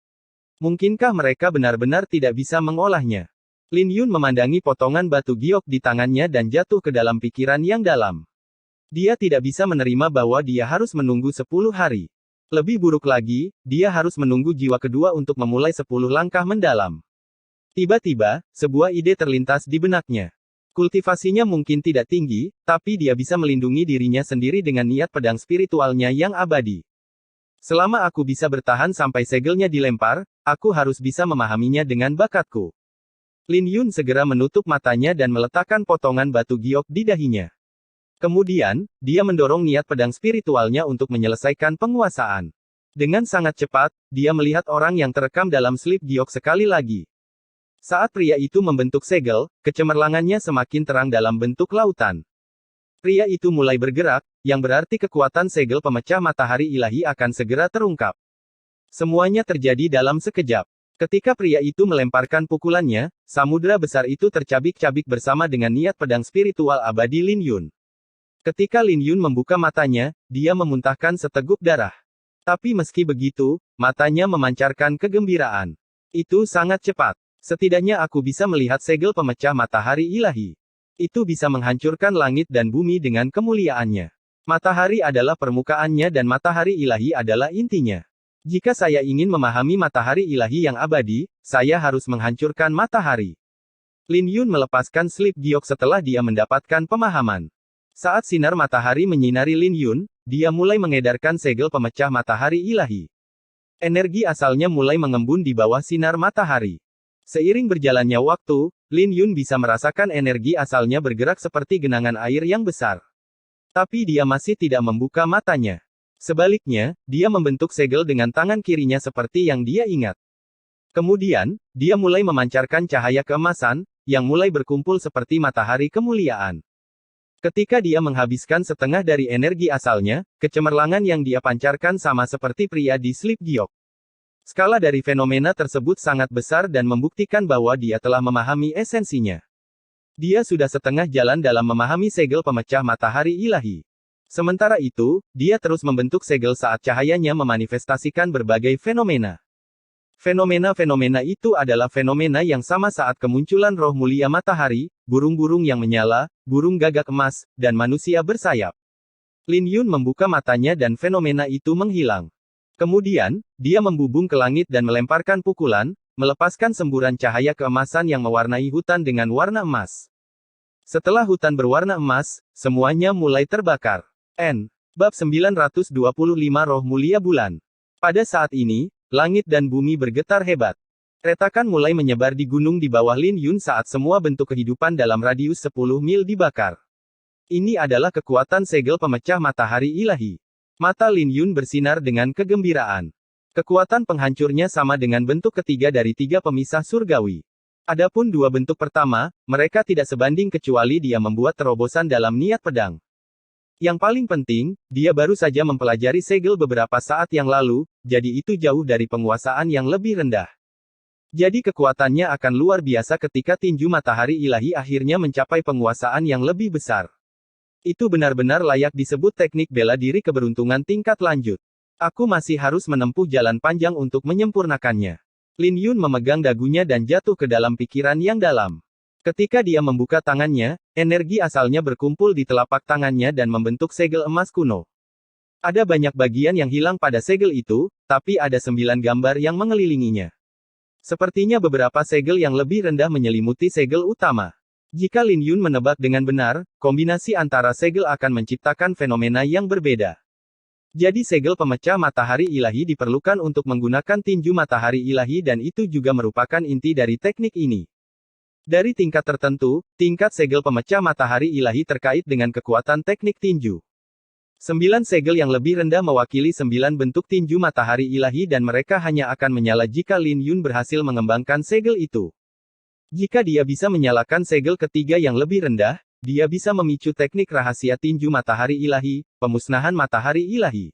Mungkinkah mereka benar-benar tidak bisa mengolahnya? Lin Yun memandangi potongan batu giok di tangannya dan jatuh ke dalam pikiran yang dalam. Dia tidak bisa menerima bahwa dia harus menunggu 10 hari. Lebih buruk lagi, dia harus menunggu jiwa kedua untuk memulai 10 langkah mendalam. Tiba-tiba, sebuah ide terlintas di benaknya. Kultivasinya mungkin tidak tinggi, tapi dia bisa melindungi dirinya sendiri dengan niat pedang spiritualnya yang abadi. Selama aku bisa bertahan sampai segelnya dilempar, aku harus bisa memahaminya dengan bakatku. Lin Yun segera menutup matanya dan meletakkan potongan batu giok di dahinya. Kemudian, dia mendorong niat pedang spiritualnya untuk menyelesaikan penguasaan. Dengan sangat cepat, dia melihat orang yang terekam dalam slip giok sekali lagi. Saat pria itu membentuk segel, kecemerlangannya semakin terang dalam bentuk lautan. Pria itu mulai bergerak, yang berarti kekuatan segel pemecah matahari ilahi akan segera terungkap. Semuanya terjadi dalam sekejap. Ketika pria itu melemparkan pukulannya, samudera besar itu tercabik-cabik bersama dengan niat pedang spiritual abadi Lin Yun. Ketika Lin Yun membuka matanya, dia memuntahkan seteguk darah. Tapi meski begitu, matanya memancarkan kegembiraan. Itu sangat cepat. Setidaknya aku bisa melihat segel pemecah matahari ilahi. Itu bisa menghancurkan langit dan bumi dengan kemuliaannya. Matahari adalah permukaannya dan matahari ilahi adalah intinya. Jika saya ingin memahami matahari ilahi yang abadi, saya harus menghancurkan matahari. Lin Yun melepaskan slip giok setelah dia mendapatkan pemahaman. Saat sinar matahari menyinari Lin Yun, dia mulai mengedarkan segel pemecah matahari ilahi. Energi asalnya mulai mengembun di bawah sinar matahari. Seiring berjalannya waktu, Lin Yun bisa merasakan energi asalnya bergerak seperti genangan air yang besar. Tapi dia masih tidak membuka matanya. Sebaliknya, dia membentuk segel dengan tangan kirinya seperti yang dia ingat. Kemudian, dia mulai memancarkan cahaya keemasan, yang mulai berkumpul seperti matahari kemuliaan. Ketika dia menghabiskan setengah dari energi asalnya, kecemerlangan yang dia pancarkan sama seperti pria di slip giok. Skala dari fenomena tersebut sangat besar dan membuktikan bahwa dia telah memahami esensinya. Dia sudah setengah jalan dalam memahami segel pemecah matahari ilahi. Sementara itu, dia terus membentuk segel saat cahayanya memanifestasikan berbagai fenomena. Fenomena-fenomena itu adalah fenomena yang sama saat kemunculan roh mulia matahari, burung-burung yang menyala, burung gagak emas, dan manusia bersayap. Lin Yun membuka matanya dan fenomena itu menghilang. Kemudian, dia membubung ke langit dan melemparkan pukulan, melepaskan semburan cahaya keemasan yang mewarnai hutan dengan warna emas. Setelah hutan berwarna emas, semuanya mulai terbakar. Bab 925 Roh Mulia Bulan. Pada saat ini, langit dan bumi bergetar hebat. Retakan mulai menyebar di gunung di bawah Lin Yun saat semua bentuk kehidupan dalam radius 10 mil dibakar. Ini adalah kekuatan segel pemecah matahari ilahi. Mata Lin Yun bersinar dengan kegembiraan. Kekuatan penghancurnya sama dengan bentuk ketiga dari 3 pemisah surgawi. Adapun 2 bentuk pertama, mereka tidak sebanding kecuali dia membuat terobosan dalam niat pedang. Yang paling penting, dia baru saja mempelajari segel beberapa saat yang lalu, jadi itu jauh dari penguasaan yang lebih rendah. Jadi kekuatannya akan luar biasa ketika tinju matahari ilahi akhirnya mencapai penguasaan yang lebih besar. Itu benar-benar layak disebut teknik bela diri keberuntungan tingkat lanjut. Aku masih harus menempuh jalan panjang untuk menyempurnakannya. Lin Yun memegang dagunya dan jatuh ke dalam pikiran yang dalam. Ketika dia membuka tangannya, energi asalnya berkumpul di telapak tangannya dan membentuk segel emas kuno. Ada banyak bagian yang hilang pada segel itu, tapi ada 9 gambar yang mengelilinginya. Sepertinya beberapa segel yang lebih rendah menyelimuti segel utama. Jika Lin Yun menebak dengan benar, kombinasi antara segel akan menciptakan fenomena yang berbeda. Jadi segel pemecah matahari ilahi diperlukan untuk menggunakan tinju matahari ilahi dan itu juga merupakan inti dari teknik ini. Dari tingkat tertentu, tingkat segel pemecah matahari ilahi terkait dengan kekuatan teknik tinju. 9 segel yang lebih rendah mewakili 9 bentuk tinju matahari ilahi dan mereka hanya akan menyala jika Lin Yun berhasil mengembangkan segel itu. Jika dia bisa menyalakan segel ketiga yang lebih rendah, dia bisa memicu teknik rahasia tinju matahari ilahi, pemusnahan matahari ilahi.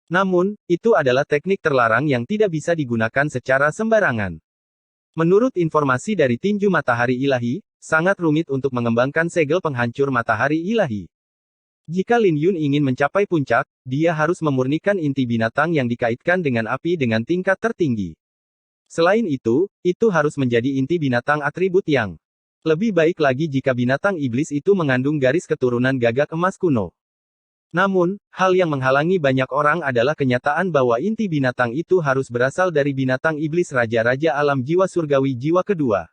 Namun, itu adalah teknik terlarang yang tidak bisa digunakan secara sembarangan. Menurut informasi dari tinju matahari ilahi, sangat rumit untuk mengembangkan segel penghancur matahari ilahi. Jika Lin Yun ingin mencapai puncak, dia harus memurnikan inti binatang yang dikaitkan dengan api dengan tingkat tertinggi. Selain itu harus menjadi inti binatang atribut yang lebih baik lagi jika binatang iblis itu mengandung garis keturunan gagak emas kuno. Namun, hal yang menghalangi banyak orang adalah kenyataan bahwa inti binatang itu harus berasal dari binatang iblis raja-raja alam jiwa surgawi jiwa kedua.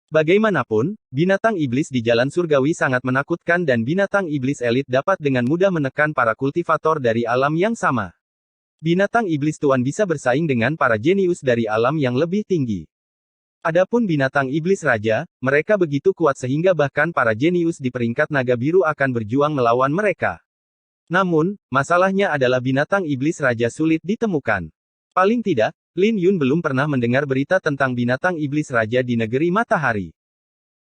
Bagaimanapun, binatang iblis di jalan surgawi sangat menakutkan dan binatang iblis elit dapat dengan mudah menekan para kultivator dari alam yang sama. Binatang iblis tuan bisa bersaing dengan para jenius dari alam yang lebih tinggi. Adapun binatang iblis raja, mereka begitu kuat sehingga bahkan para jenius di peringkat naga biru akan berjuang melawan mereka. Namun, masalahnya adalah binatang iblis raja sulit ditemukan. Paling tidak, Lin Yun belum pernah mendengar berita tentang binatang iblis raja di negeri matahari.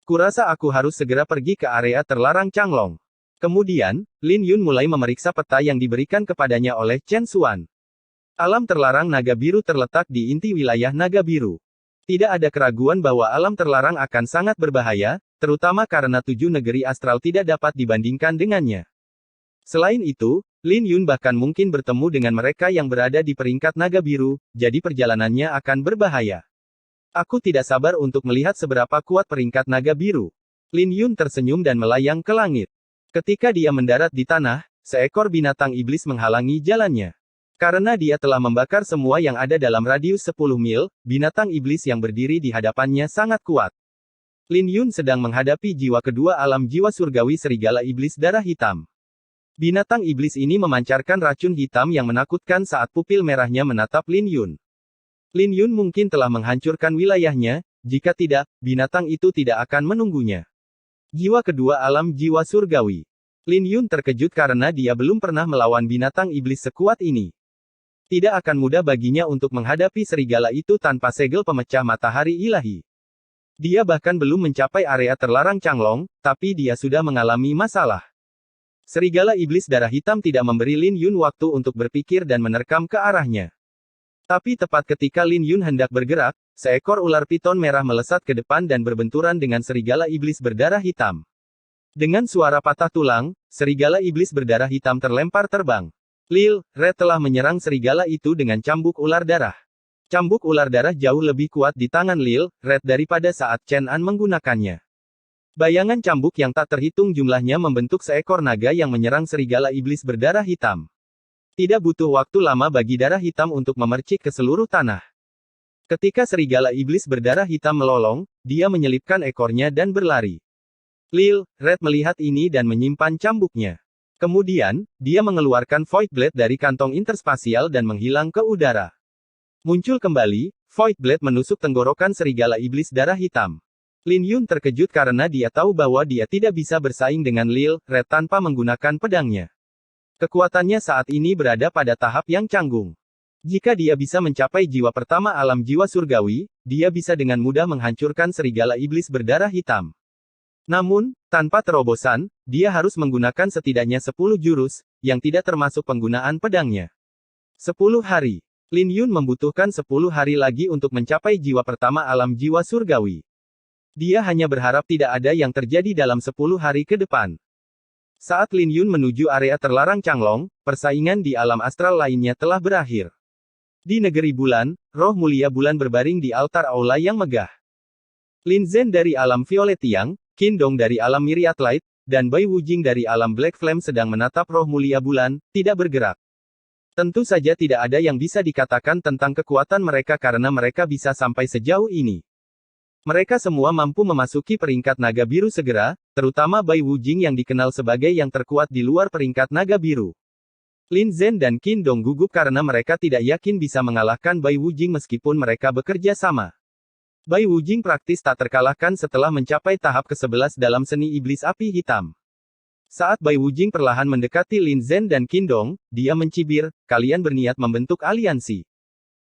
Kurasa aku harus segera pergi ke area terlarang Changlong. Kemudian, Lin Yun mulai memeriksa peta yang diberikan kepadanya oleh Chen Xuan. Alam terlarang naga biru terletak di inti wilayah naga biru. Tidak ada keraguan bahwa alam terlarang akan sangat berbahaya, terutama karena 7 negeri astral tidak dapat dibandingkan dengannya. Selain itu, Lin Yun bahkan mungkin bertemu dengan mereka yang berada di peringkat naga biru, jadi perjalanannya akan berbahaya. Aku tidak sabar untuk melihat seberapa kuat peringkat naga biru. Lin Yun tersenyum dan melayang ke langit. Ketika dia mendarat di tanah, seekor binatang iblis menghalangi jalannya. Karena dia telah membakar semua yang ada dalam radius 10 mil, binatang iblis yang berdiri di hadapannya sangat kuat. Lin Yun sedang menghadapi jiwa kedua alam jiwa surgawi serigala iblis darah hitam. Binatang iblis ini memancarkan racun hitam yang menakutkan saat pupil merahnya menatap Lin Yun. Lin Yun mungkin telah menghancurkan wilayahnya, jika tidak, binatang itu tidak akan menunggunya. Jiwa kedua alam jiwa surgawi. Lin Yun terkejut karena dia belum pernah melawan binatang iblis sekuat ini. Tidak akan mudah baginya untuk menghadapi serigala itu tanpa segel pemecah matahari ilahi. Dia bahkan belum mencapai area terlarang Changlong, tapi dia sudah mengalami masalah. Serigala iblis darah hitam tidak memberi Lin Yun waktu untuk berpikir dan menerkam ke arahnya. Tapi tepat ketika Lin Yun hendak bergerak, seekor ular piton merah melesat ke depan dan berbenturan dengan serigala iblis berdarah hitam. Dengan suara patah tulang, serigala iblis berdarah hitam terlempar terbang. Lil Red telah menyerang serigala itu dengan cambuk ular darah. Cambuk ular darah jauh lebih kuat di tangan Lil Red daripada saat Chen An menggunakannya. Bayangan cambuk yang tak terhitung jumlahnya membentuk seekor naga yang menyerang serigala iblis berdarah hitam. Tidak butuh waktu lama bagi darah hitam untuk memercik ke seluruh tanah. Ketika serigala iblis berdarah hitam melolong, dia menyelipkan ekornya dan berlari. Lil Red melihat ini dan menyimpan cambuknya. Kemudian, dia mengeluarkan Void Blade dari kantong interspasial dan menghilang ke udara. Muncul kembali, Void Blade menusuk tenggorokan serigala iblis darah hitam. Lin Yun terkejut karena dia tahu bahwa dia tidak bisa bersaing dengan Lil Red tanpa menggunakan pedangnya. Kekuatannya saat ini berada pada tahap yang canggung. Jika dia bisa mencapai jiwa pertama alam jiwa surgawi, dia bisa dengan mudah menghancurkan serigala iblis berdarah hitam. Namun, tanpa terobosan, dia harus menggunakan setidaknya 10 jurus, yang tidak termasuk penggunaan pedangnya. 10 hari. Lin Yun membutuhkan 10 hari lagi untuk mencapai jiwa pertama alam jiwa surgawi. Dia hanya berharap tidak ada yang terjadi dalam 10 hari ke depan. Saat Lin Yun menuju area terlarang Changlong, persaingan di alam astral lainnya telah berakhir. Di negeri bulan, roh mulia bulan berbaring di altar aula yang megah. Lin Zhen dari alam Violet Tiang, Qin Dong dari alam Myriad Light, dan Bai Wujing dari alam Black Flame sedang menatap roh mulia bulan, tidak bergerak. Tentu saja tidak ada yang bisa dikatakan tentang kekuatan mereka karena mereka bisa sampai sejauh ini. Mereka semua mampu memasuki peringkat naga biru segera, terutama Bai Wujing yang dikenal sebagai yang terkuat di luar peringkat naga biru. Lin Zhen dan Qin Dong gugup karena mereka tidak yakin bisa mengalahkan Bai Wujing meskipun mereka bekerja sama. Bai Wujing praktis tak terkalahkan setelah mencapai tahap ke-11 dalam seni iblis api hitam. Saat Bai Wujing perlahan mendekati Lin Zhen dan Qin Dong, dia mencibir, "Kalian berniat membentuk aliansi."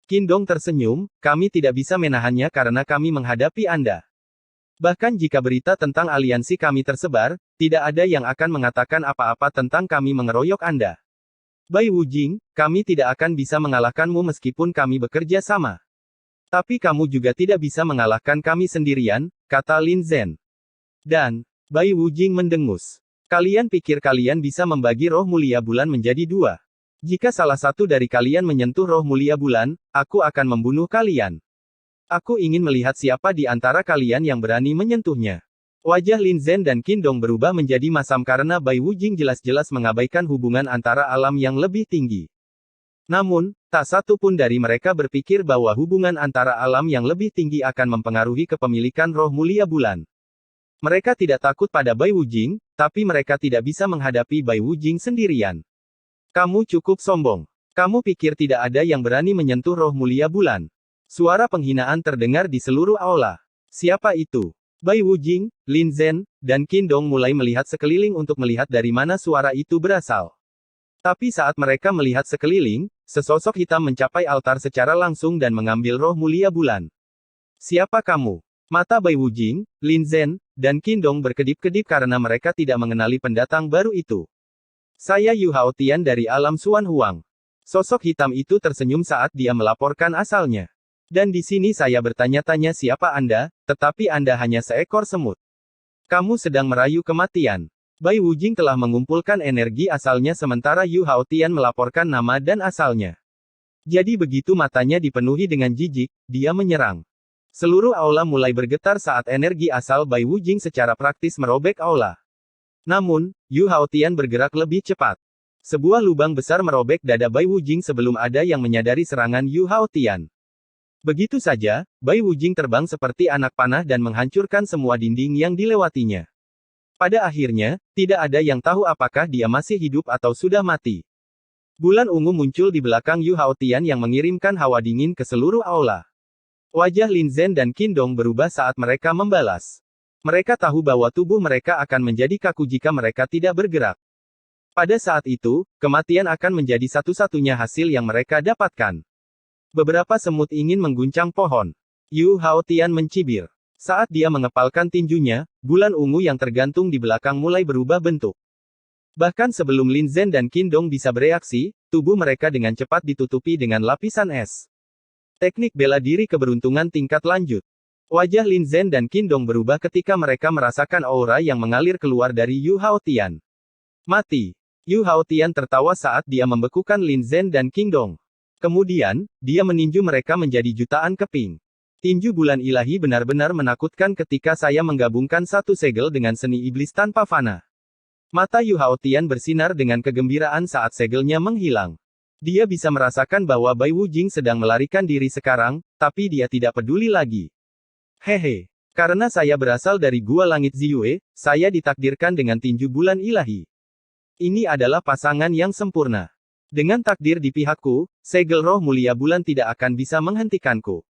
Qin Dong tersenyum, "Kami tidak bisa menahannya karena kami menghadapi Anda. Bahkan jika berita tentang aliansi kami tersebar, tidak ada yang akan mengatakan apa-apa tentang kami mengeroyok Anda. Bai Wujing, kami tidak akan bisa mengalahkanmu meskipun kami bekerja sama. Tapi kamu juga tidak bisa mengalahkan kami sendirian," kata Lin Zhen. Dan, Bai Wujing mendengus. "Kalian pikir kalian bisa membagi roh mulia bulan menjadi dua? Jika salah satu dari kalian menyentuh roh mulia bulan, aku akan membunuh kalian. Aku ingin melihat siapa di antara kalian yang berani menyentuhnya." Wajah Lin Zhen dan Qin Dong berubah menjadi masam karena Bai Wujing jelas-jelas mengabaikan hubungan antara alam yang lebih tinggi. Namun, tak satu pun dari mereka berpikir bahwa hubungan antara alam yang lebih tinggi akan mempengaruhi kepemilikan roh mulia bulan. Mereka tidak takut pada Bai Wujing, tapi mereka tidak bisa menghadapi Bai Wujing sendirian. "Kamu cukup sombong. Kamu pikir tidak ada yang berani menyentuh roh mulia bulan?" Suara penghinaan terdengar di seluruh aula. Siapa itu? Bai Wujing, Lin Zhen, dan Qin Dong mulai melihat sekeliling untuk melihat dari mana suara itu berasal. Tapi saat mereka melihat sekeliling, sesosok hitam mencapai altar secara langsung dan mengambil roh mulia bulan. "Siapa kamu?" Mata Bai Wujing, Lin Zhen, dan Qin Dong berkedip-kedip karena mereka tidak mengenali pendatang baru itu. "Saya Yu Haotian dari alam Xuan Huang." Sosok hitam itu tersenyum saat dia melaporkan asalnya. "Dan di sini saya bertanya-tanya siapa Anda, tetapi Anda hanya seekor semut. Kamu sedang merayu kematian." Bai Wujing telah mengumpulkan energi asalnya sementara Yu Haotian melaporkan nama dan asalnya. Jadi begitu matanya dipenuhi dengan jijik, dia menyerang. Seluruh aula mulai bergetar saat energi asal Bai Wujing secara praktis merobek aula. Namun, Yu Haotian bergerak lebih cepat. Sebuah lubang besar merobek dada Bai Wujing sebelum ada yang menyadari serangan Yu Haotian. Begitu saja, Bai Wujing terbang seperti anak panah dan menghancurkan semua dinding yang dilewatinya. Pada akhirnya, tidak ada yang tahu apakah dia masih hidup atau sudah mati. Bulan ungu muncul di belakang Yu Haotian yang mengirimkan hawa dingin ke seluruh aula. Wajah Lin Zhen dan Qin Dong berubah saat mereka membalas. Mereka tahu bahwa tubuh mereka akan menjadi kaku jika mereka tidak bergerak. Pada saat itu, kematian akan menjadi satu-satunya hasil yang mereka dapatkan. Beberapa semut ingin mengguncang pohon. Yu Haotian mencibir. Saat dia mengepalkan tinjunya, bulan ungu yang tergantung di belakang mulai berubah bentuk. Bahkan sebelum Lin Zhen dan Qin Dong bisa bereaksi, tubuh mereka dengan cepat ditutupi dengan lapisan es. Teknik bela diri keberuntungan tingkat lanjut. Wajah Lin Zhen dan Qin Dong berubah ketika mereka merasakan aura yang mengalir keluar dari Yu Haotian. "Mati." Yu Haotian tertawa saat dia membekukan Lin Zhen dan Qin Dong. Kemudian, dia meninju mereka menjadi jutaan keping. "Tinju bulan ilahi benar-benar menakutkan ketika saya menggabungkan satu segel dengan seni iblis tanpa fana." Mata Yu Haotian bersinar dengan kegembiraan saat segelnya menghilang. Dia bisa merasakan bahwa Bai Wujing sedang melarikan diri sekarang, tapi dia tidak peduli lagi. "Hehe. Karena saya berasal dari Gua Langit Ziyue, saya ditakdirkan dengan tinju bulan ilahi. Ini adalah pasangan yang sempurna. Dengan takdir di pihakku, segel roh mulia bulan tidak akan bisa menghentikanku."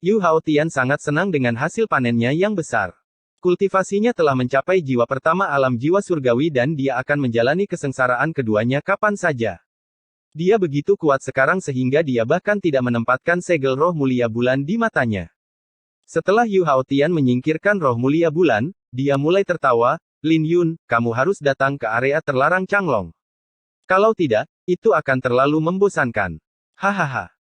Yu Haotian sangat senang dengan hasil panennya yang besar. Kultivasinya telah mencapai jiwa pertama alam jiwa surgawi dan dia akan menjalani kesengsaraan keduanya kapan saja. Dia begitu kuat sekarang sehingga dia bahkan tidak menempatkan segel roh mulia bulan di matanya. Setelah Yu Haotian menyingkirkan roh mulia bulan, Dia mulai tertawa, Lin Yun, kamu harus datang ke area terlarang Changlong. Kalau tidak, itu akan terlalu membosankan. Hahaha.